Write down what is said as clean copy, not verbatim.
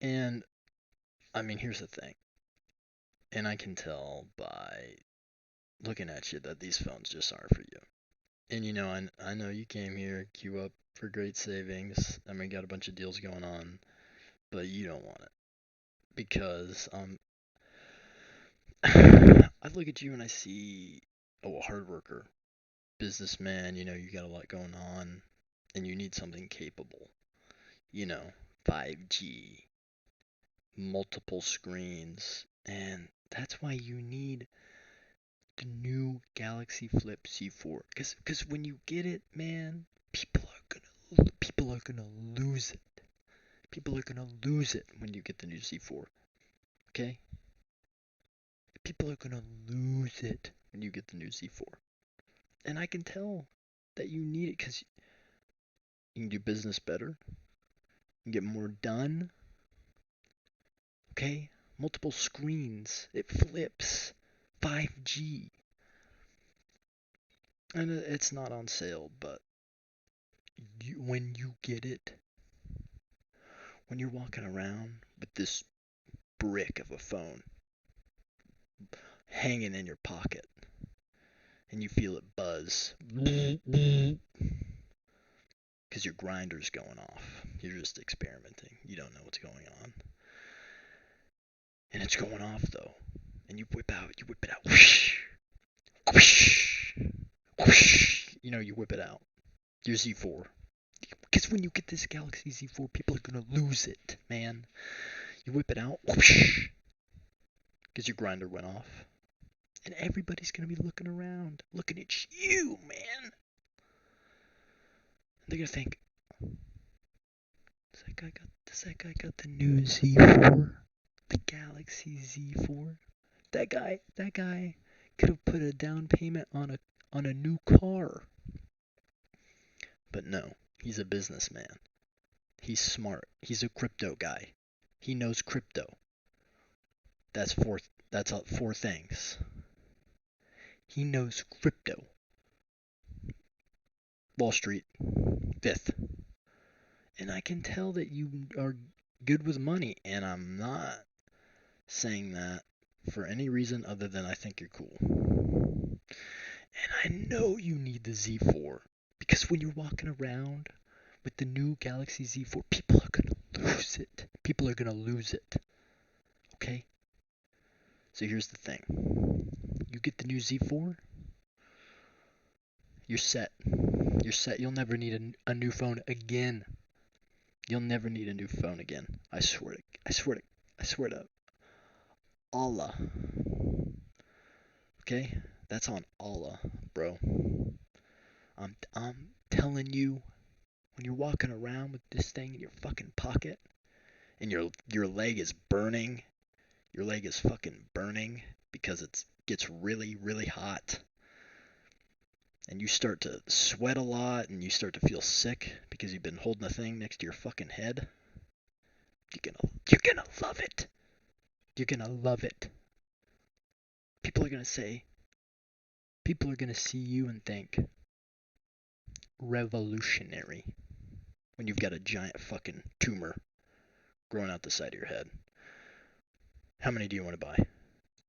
And I mean, here's the thing, and I can tell by looking at you that these phones just aren't for you. And I know you came here, queue up for great savings. I mean, got a bunch of deals going on, but you don't want it because I look at you and I see a hard worker, businessman. You got a lot going on, and you need something capable. You know, 5G, multiple screens, and that's why you need the new Galaxy Flip C4. Cause when you get it, man, people are gonna lose it. People are gonna lose it when you get the new Z4. Okay? People are gonna lose it when you get the new Z4. And I can tell that you need it because you can do business better. You can get more done. Okay? Multiple screens. It flips. 5G. And it's not on sale, but when you get it, when you're walking around with this brick of a phone hanging in your pocket and you feel it buzz because your grinder's going off. You're just experimenting. You don't know what's going on. And it's going off though. And you whip it out. Whoosh, whoosh, whoosh. You whip it out. Your Z4. Because when you get this Galaxy Z4, people are going to lose it, man. You whip it out. Whoosh. Because your grinder went off. And everybody's going to be looking around. Looking at you, man. They're going to think, does that guy got the new Z4? The Galaxy Z4? That guy could have put a down payment on a new car. But no, he's a businessman. He's smart. He's a crypto guy. He knows crypto. That's four things. He knows crypto. Wall Street, fifth. And I can tell that you are good with money, and I'm not saying that for any reason other than I think you're cool. And I know you need the Z4 because when you're walking around with the new Galaxy Z4, people are going to lose it. People are going to lose it. Okay? So here's the thing. You get the new Z4, you're set. You're set. You'll never need a new phone again. You'll never need a new phone again. I swear to Allah. Okay? That's on Allah, bro. I'm telling you, when you're walking around with this thing in your fucking pocket and your leg is burning, your leg is fucking burning because it gets really, really hot. And you start to sweat a lot and you start to feel sick because you've been holding the thing next to your fucking head. You're gonna love it. You're gonna love it. People are gonna see you and think revolutionary when you've got a giant fucking tumor growing out the side of your head. How many do you want to buy?